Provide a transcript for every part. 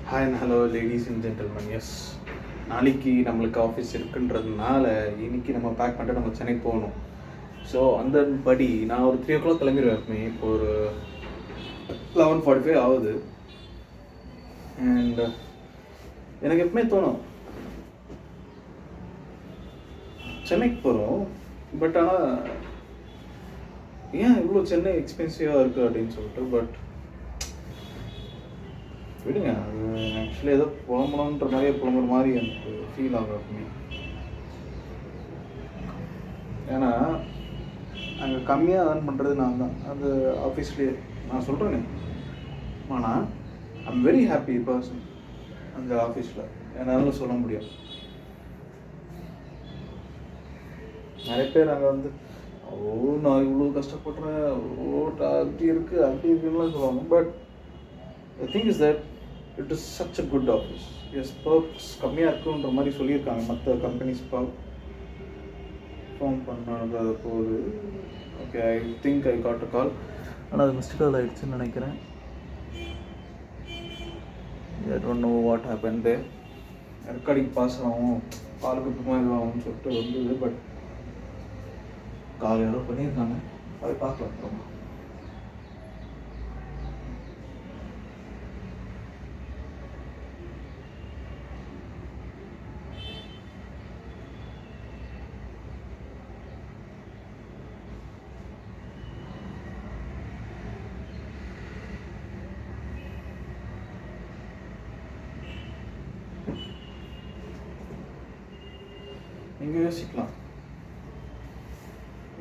Hi and hello ladies and gentlemen. Yes, நாளைக்கு நம்மளுக்கு office இருக்குன்றதுனால இன்றைக்கி நம்ம பேக் பண்ணிட்டு நம்ம சென்னை போகணும். ஸோ அந்த படி நான் ஒரு 3 o'clock கிளம்பிடுவேன். எப்பவுமே இப்போ ஒரு 11:45 ஆகுது. அண்ட் எனக்கு எப்பவுமே தோணும் சென்னைக்கு போகிறோம், பட் ஆனால் ஏன் இவ்வளோ சென்னை எக்ஸ்பென்சிவாக இருக்குது அப்படின்னு சொல்லிட்டு. பட் விடுங்க, அது ஆக்சுவலி ஏதோ புலம்பணுன்ற மாதிரியே புலம்புற மாதிரி எனக்கு ஃபீல் ஆகும் எப்பவுமே. ஏன்னா அங்கே கம்மியாக ஏர்ன் பண்ணுறது நான் தான். அது ஆஃபீஸ்லேயே நான் சொல்கிறேனே, ஆனால் ஐம் வெரி ஹாப்பி பர்சன் அந்த ஆஃபீஸில் என்னால் சொல்ல முடியும். நிறைய பேர் அங்கே வந்து நான் இவ்வளோ கஷ்டப்படுறேன், அப்படி இருக்குது அப்படி இருக்குன்னுலாம் சொல்லுவாங்க. But the thing is that it is such a good office. Yes, perks கம்மியாக இருக்குன்ற மாதிரி சொல்லியிருக்காங்க மற்ற கம்பெனிஸ். ஃபோன் பண்ணது போகுது. Okay, I think I got a call. ஆனால் அது மிஸ்டு கால் ஆகிடுச்சுன்னு நினைக்கிறேன். I don't know what happen there. Recording pass ஆகும், காலுக்கு அப்புறமா இதுவாகும்னு சொல்லிட்டு வந்தது. பட் கால் யாரோ பண்ணியிருக்காங்க, அதை பார்க்கலாம் அப்புறமா. நீங்கள் யோசிக்கலாம்,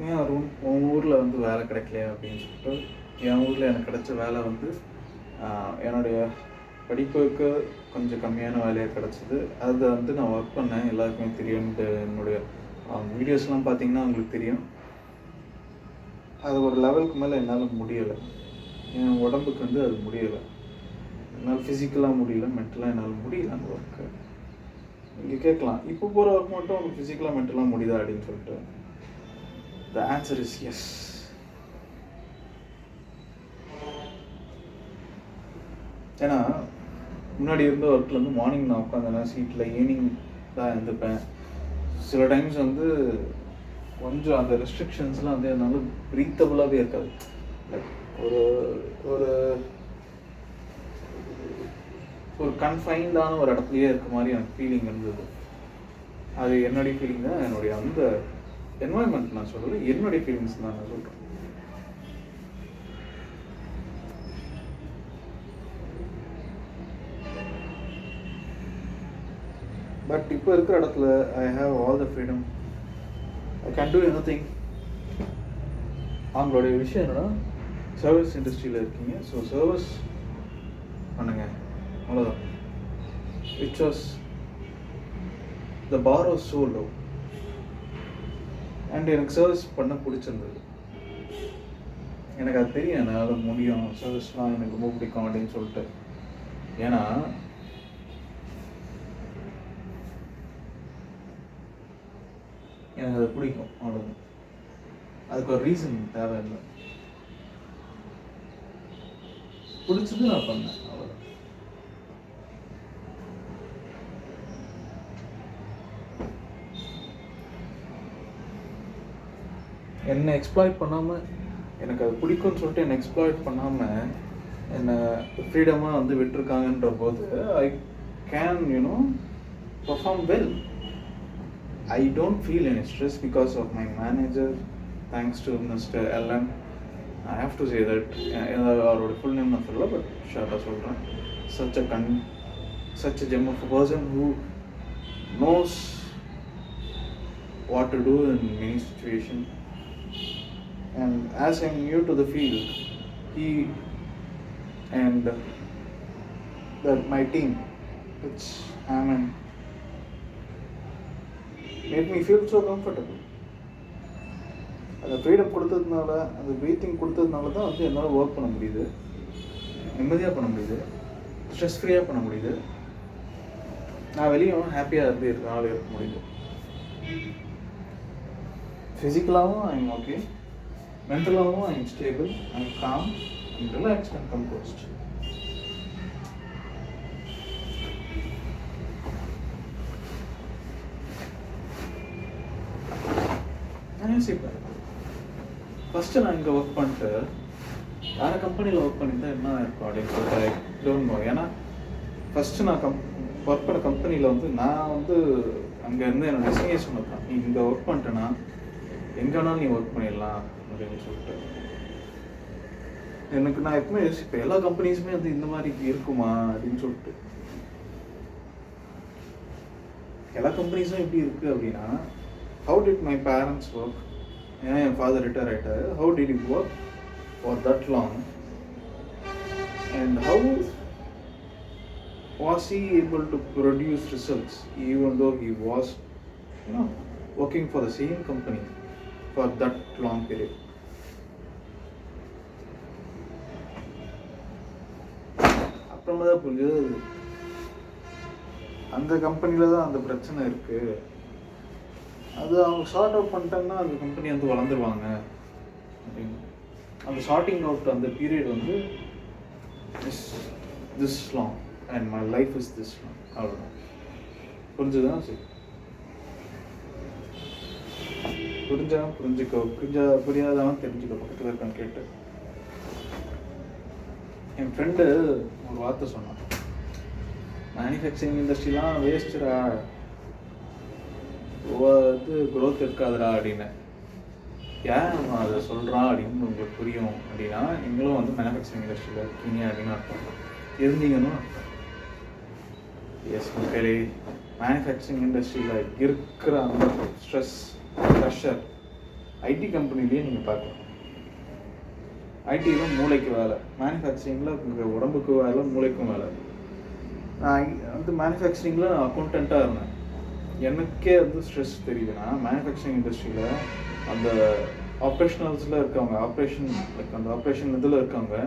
ஏன் அருண் உன் ஊரில் வந்து வேலை கிடைக்கலையா அப்படின்னு சொல்லிட்டு. என் ஊரில் எனக்கு கிடைச்ச வேலை வந்து என்னுடைய படிப்புக்கு கொஞ்சம் கம்மியான வேலையாக கிடச்சிது. அதை வந்து நான் ஒர்க் பண்ணேன், எல்லாருக்குமே தெரியும். என்னுடைய வீடியோஸ்லாம் பார்த்தீங்கன்னா உங்களுக்கு தெரியும். அது ஒரு லெவலுக்கு மேலே என்னால் முடியலை. என் உடம்புக்கு வந்து அது முடியலை. என்னால் ஃபிசிக்கலாக முடியல, மென்டலாக என்னால் முடியல அந்த ஒர்க்கு. நீங்கள் கேட்கலாம், இப்போ போகிற ஒர்க் மட்டும் உங்களுக்கு ஃபிசிக்கலாக மென்டலாக முடியுதா அப்படின்னு சொல்லிட்டு. The answer is yes. ஏன்னா முன்னாடி இருந்த ஒர்க்கில் வந்து மார்னிங் நான் உட்காந்தேன்னா சீட்டில் ஈவினிங் தான் இருந்துப்பேன். சில டைம்ஸ் வந்து கொஞ்சம் அந்த ரெஸ்ட்ரிக்ஷன்ஸ்லாம் வந்து என்னால் ப்ரீத்தபுளாகவே இருக்காது. லைக் ஒரு ஒரு ஒரு கன்ஃபைன்டான ஒரு இடத்துலையே இருக்க மாதிரி எனக்கு ஃபீலிங் இருந்தது. அது என்னுடைய ஃபீலிங் தான், என்னுடைய அந்த என்வாயன்மெண்ட் நான் சொல்லலை, என்னுடைய ஃபீலிங்ஸ் தான் நான் சொல்கிறேன். பட் இப்போ இருக்கிற இடத்துல I have all the freedom, I can do anything. அவங்களுடைய விஷயம் என்னன்னா, சர்வீஸ் இண்டஸ்ட்ரியில் இருக்கீங்க, ஸோ சர்வீஸ் பண்ணுங்க, அவ்வளோதான். Which was the bar was so low. And எனக்கு சர்வீஸ் பண்ண பிடிச்சிருந்தது. எனக்கு அது தெரியும், என்னால் முடியும், சர்வீஸ்லாம் எனக்கு ரொம்ப பிடிக்கும் அப்படின்னு சொல்லிட்டு. ஏன்னா எனக்கு அது பிடிக்கும், அவ்வளோதான். அதுக்கு ஒரு ரீசன் தேவையில்லை, பிடிச்சது நான் பண்ணேன், அவ்வளோதான். என்னை எக்ஸ்ப்ளாய்ட் பண்ணாமல், எனக்கு அது பிடிக்கும்னு சொல்லிட்டு என்னை எக்ஸ்ப்ளாய்ட் பண்ணாமல் என்னை ஃப்ரீடமாக வந்து விட்டுருக்காங்கன்ற போது I can perform well. I don't feel any stress because of my manager. Thanks to mister LN. I have to say that. அவரோட ஃபுல் நேம் நான் சொல்லலை, பட் ஷார்ட்டாக சொல்கிறேன். such a gem of a person who knows what to do in many situations. And as I'm new to the field, he and my team, which I'm in, made me feel so comfortable. அந்த freedom கொடுத்ததுனால, அந்த breathing கொடுத்ததுனால தான் வந்து என்னால் work பண்ண முடியுது, நிம்மதியாக பண்ண முடியுது, ஸ்ட்ரெஸ் ஃப்ரீயாக பண்ண முடியுது. நான் வெளியே ஹாப்பியாக இருந்து இருக்க முடியுது. ஃபிசிக்கலாகவும் I'm okay, mentally I am stable, I am calm, I am relaxed and composed. யோசிப்பேன், ஃபஸ்ட்டு நான் இங்கே ஒர்க் பண்ணிட்டு வேறு கம்பெனியில் ஒர்க் பண்ணியிருந்தா என்ன இருக்கும் அப்படின்னு சொல்லிட்டு ஐ டோன்ட் நோ. ஏன்னா ஃபஸ்ட்டு நான் ஒர்க் பண்ண கம்பெனியில் வந்து நான் வந்து அங்கே இருந்து என்னோட டெஸ்டினேஷன் இருக்கான், நீ இங்கே ஒர்க் பண்ணிட்டேன்னா எங்கே வேணாலும் நீ ஒர்க் பண்ணிடலாம் அப்படின்னு சொல்லிட்டு எனக்கு நான் எப்பவுமே யோசிப்பேன், எல்லா கம்பெனிஸுமே வந்து இந்த மாதிரி இருக்குமா அப்படின்னு சொல்லிட்டு. எல்லா கம்பெனிஸும் எப்படி இருக்குது அப்படின்னா, how did my parents work, ஏன்னா என் ஃபாதர் ரிட்டையர் ஆகிட்டாரு, how did it work for that long and how was he able to produce results even though he was working for the same company for that long period. அப்புறமா தான் புரிஞ்சது அந்த கம்பெனியில் தான் அந்த பிரச்சனை இருக்குது, அது அவங்க ஷார்ட் அவுட் பண்ணிட்டாங்கன்னா அந்த கம்பெனி வந்து வளர்ந்துருவாங்க அப்படின்னு. அந்த ஷார்ட்டிங் அவுட் அந்த பீரியட் வந்து this long and my life is this long, அவ்வளோதான். புரிஞ்சுதான் சரி, புரிஞ்சவன் புரிஞ்சுக்கோ, புரியாதவன் தெரிஞ்சுக்கோ, பக்கத்தில் இருக்கான்னு கேட்டு. என் ஃப்ரெண்டு ஒரு வார்த்தை சொன்னான், மேனுஃபேக்சரிங் இண்டஸ்ட்ரிலாம் வேஸ்ட்டுடா, இது க்ரோத் இருக்காதுடா அப்படின்னு. ஏன் அவன் அதை சொல்கிறான் அப்படின்னு உங்களுக்கு புரியும் அப்படின்னா, நீங்களும் வந்து மேனுஃபேக்சரிங் இண்டஸ்ட்ரியில் இருக்கீங்க அப்படின்னு அர்த்தம், இருந்தீங்கன்னு அர்த்தம். எஸ் மக்களே, மேனுஃபேக்சரிங் இண்டஸ்ட்ரியில் இருக்கிற அந்த ஸ்ட்ரெஸ் ப்ரெஷர் ஐடி கம்பெனிலேயே நீங்கள் பார்க்கலாம். ஐடியில் மூளைக்கு வேலை, மேனுஃபேக்சரிங்கில் உங்கள் உடம்புக்கு வேலை, மூளைக்கும் வேலை. நான் வந்து மேனுஃபேக்சரிங்கில் நான் அக்கௌண்டண்ட்டாக இருந்தேன், எனக்கே வந்து ஸ்ட்ரெஸ் தெரியுதுன்னா மேனுஃபேக்சரிங் இண்டஸ்ட்ரியில் அந்த ஆப்ரேஷனல்ஸில் இருக்கவங்க, அந்த ஆப்ரேஷன் இதில் இருக்கவங்க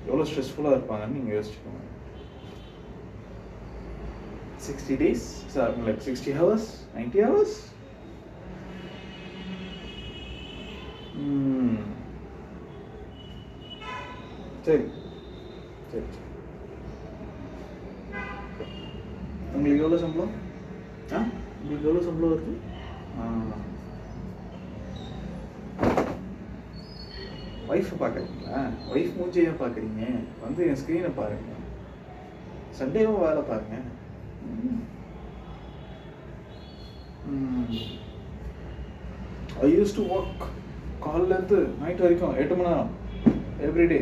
எவ்வளோ ஸ்ட்ரெஸ்ஃபுல்லாக இருப்பாங்கன்னு நீங்கள் யோசிச்சுக்கோங்க. 60 days, like 60 hours, 90 hours. சரி சரி சரி, உங்களுக்கு எவ்வளோ சம்பளம்? உங்களுக்கு எவ்வளோ சம்பளம் வருது? ஒய்ஃபை பார்க்குறீங்களா? ஒய்ஃப் மூஞ்சியை பார்க்குறீங்க, வந்து என் ஸ்க்ரீனை பாருங்க, சண்டேவும் வேலை பாருங்க. I used to work காலையிலேருந்து நைட் வரைக்கும் 8 மணி நேரம் எவ்ரிடே,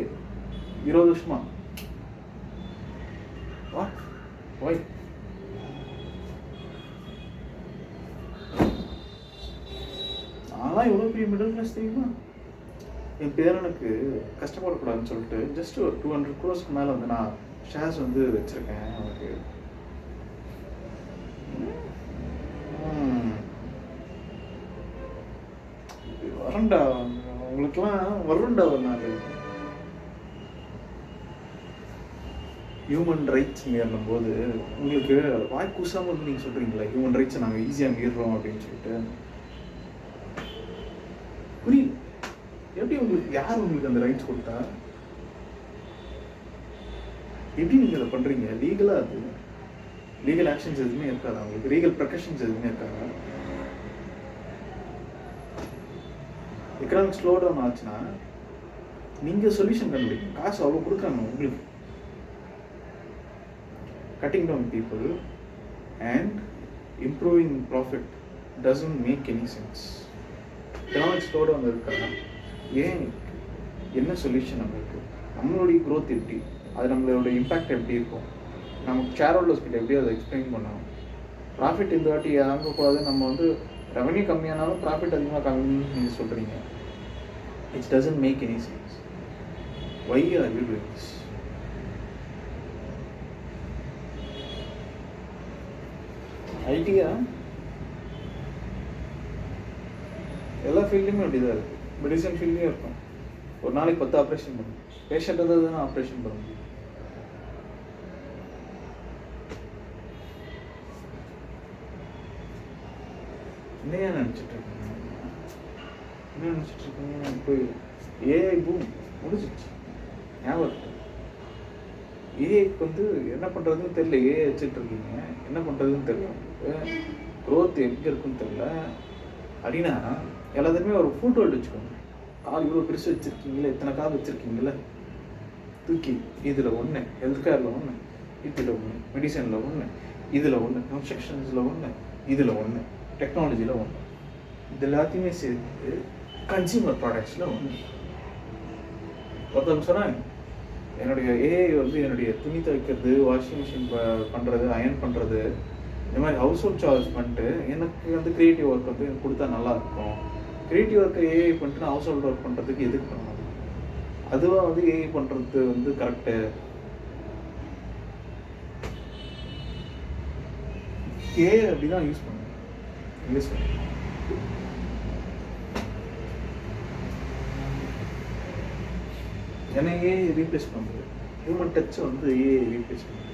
20 வருஷமா. What why? நான்லாம் எவ்வளோ பெரிய மிடில் கிளாஸ் தெரியுமா? என் பேரனுக்கு கஷ்டப்படக்கூடாதுன்னு சொல்லிட்டு ஜஸ்ட் ஒரு 200 crores மேலே வந்து நான் ஷேர்ஸ் வந்து வச்சுருக்கேன் அவனுக்கு. வரண்டா உங்களுக்குலாம், வருண்டா ஒரு நாள். ஹியூமன் ரைட்ஸ் மீறும் போது உங்களுக்கு வாய் கூசாமல் வந்து நீங்கள் சொல்கிறீங்களா ஹியூமன் ரைட்ஸை நாங்கள் ஈஸியாக மீறுறோம் அப்படின்னு சொல்லிட்டு? புரியல, எப்படி உங்களுக்கு, யார் உங்களுக்கு அந்த ரைட்ஸ் கொடுத்தா? எப்படி நீங்கள் அதை பண்ணுறீங்க? லீகலாக அது லீகல் ஆக்ஷன்ஸ் எதுவுமே இருக்காது அவங்களுக்கு, லீகல் ப்ரொடெக்ஷன்ஸ் எதுவுமே இருக்காங்க. எக்கனாமிக் ஸ்லோ டவுன் ஆச்சுன்னா நீங்கள் சொல்யூஷன் கண்டுபிடிக்கணும். காசு அவ்வளோ கொடுக்குறாங்க உங்களுக்கு. cutting down people and improving profit doesn't make any sense. economic slowdown இருக்காங்க, ஏன், என்ன சொல்யூஷன் நம்மளுக்கு? நம்மளுடைய க்ரோத் எப்படி, அது நம்மளோட இம்பேக்ட் எப்படி இருக்கும், நமக்கு ஷேர் ஹோல்டர்ஸ் கிட்ட எப்படி அதை எக்ஸ்பிளைன் பண்ணணும்? ப்ராஃபிட் இந்த வாட்டி இறங்கக்கூடாது, நம்ம வந்து ரெவன்யூ கம்மியானாலும் ப்ராஃபிட் அதிகமாக கம்மின்னு நீங்கள் சொல்கிறீங்க. It doesn't make any sense. Why are you doing this? Idea எல்லா ஃபீல்ட்லையுமே அப்படி தான் இருக்குது. மெடிசன் ஃபீல்ட்லேயும் இருக்கும், ஒரு நாளைக்கு 10 ஆப்ரேஷன் பண்ணும், பேஷண்ட் தான் ஆப்ரேஷன் பண்ண முடியும். என்னையா நினச்சிட்டு இருக்கீங்க? என்ன நினச்சிட்டு இருக்கீங்க? இப்போ ஏஐ பூம் முடிஞ்சிச்சு, ஞாபகம். ஏஐக்கு வந்து என்ன பண்ணுறதுன்னு தெரியல. ஏஐ வச்சுட்டு இருக்கீங்க, என்ன பண்ணுறதுன்னு தெரியல. க்ரோத் எங்கே இருக்குன்னு தெரியல. அப்படின்னா எல்லாத்துக்குமே ஒரு ஃபோட்டோ எடுத்து வச்சுக்கோங்க. கால் இவ்வளோ பெருசு வச்சுருக்கீங்களே, இத்தனை கால் வச்சுருக்கீங்களே, தூக்கி இதில் ஒன்று, ஹெல்த் கேரில் ஒன்று, இதில் ஒன்று, மெடிசனில் ஒன்று, இதில் ஒன்று, கன்ஸ்ட்ரக்ஷன்ஸில் ஒன்று, இதில் ஒன்று, டெக்னாலஜியில் ஒன்று, இது எல்லாத்தையுமே சேர்த்து கன்சியூமர் ப்ராடக்ட்ஸில் ஒன்று. ஒருத்தவங்க சொன்னாங்க, என்னுடைய ஏஐ வந்து என்னுடைய துணி துவைக்கிறது, வாஷிங் மிஷின் பண்ணுறது, அயர்ன் பண்ணுறது, இந்த மாதிரி ஹவுஸ் ஹோல்ட் சார்ஜ் பண்ணிட்டு எனக்கு வந்து க்ரியேட்டிவ் ஒர்க் வந்து எனக்கு கொடுத்தா நல்லாயிருக்கும். க்ரியேட்டிவ் ஒர்க்கை ஏஐ பண்ணிட்டு நான் ஹவுஸ் ஹோல்ட் ஒர்க் பண்ணுறதுக்கு எதுக்கு பண்ணணும்? அதுவாக வந்து ஏஐ பண்ணுறது வந்து கரெக்டு. ஏஐ அப்படி தான் யூஸ் பண்ணுவேன். யூஸ் பண்ண என்னை ஏஐ ரீப்ளேஸ் பண்ணுறது, ஹியூமன் டச் வந்து ஏஐ ரீப்ளேஸ் பண்ணுறது.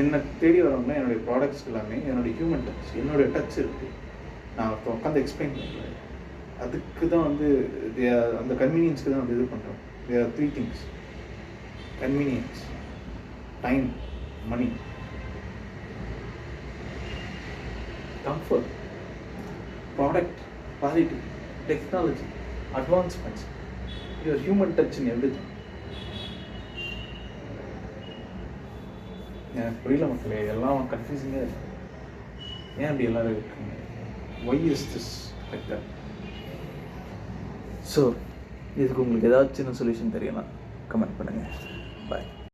என்னை தேடி வரவங்க என்னுடைய ப்ராடக்ட்ஸ் எல்லாமே என்னுடைய ஹியூமன் டச், என்னுடைய டச் இருக்குது. நான் உட்காந்து எக்ஸ்பிளைன் பண்ணுறேன். அதுக்கு தான் வந்து அந்த கன்வீனியன்ஸ்க்கு தான் வந்து இது பண்ணுறோம். There are 3 things: convenience, time, money. Comfort, product, quality, technology, advancements, your human touch in everything. எனக்கு புரியல மக்களே, எல்லாம் கன்ஃபியூசிங்காக இருக்குது. ஏன் அப்படி எல்லோரும் இருக்குங்க? Why is this like that? So இதுக்கு உங்களுக்கு ஏதாச்சும் சொல்யூஷன் தெரியலாம், கமெண்ட் பண்ணுங்கள். பாய்.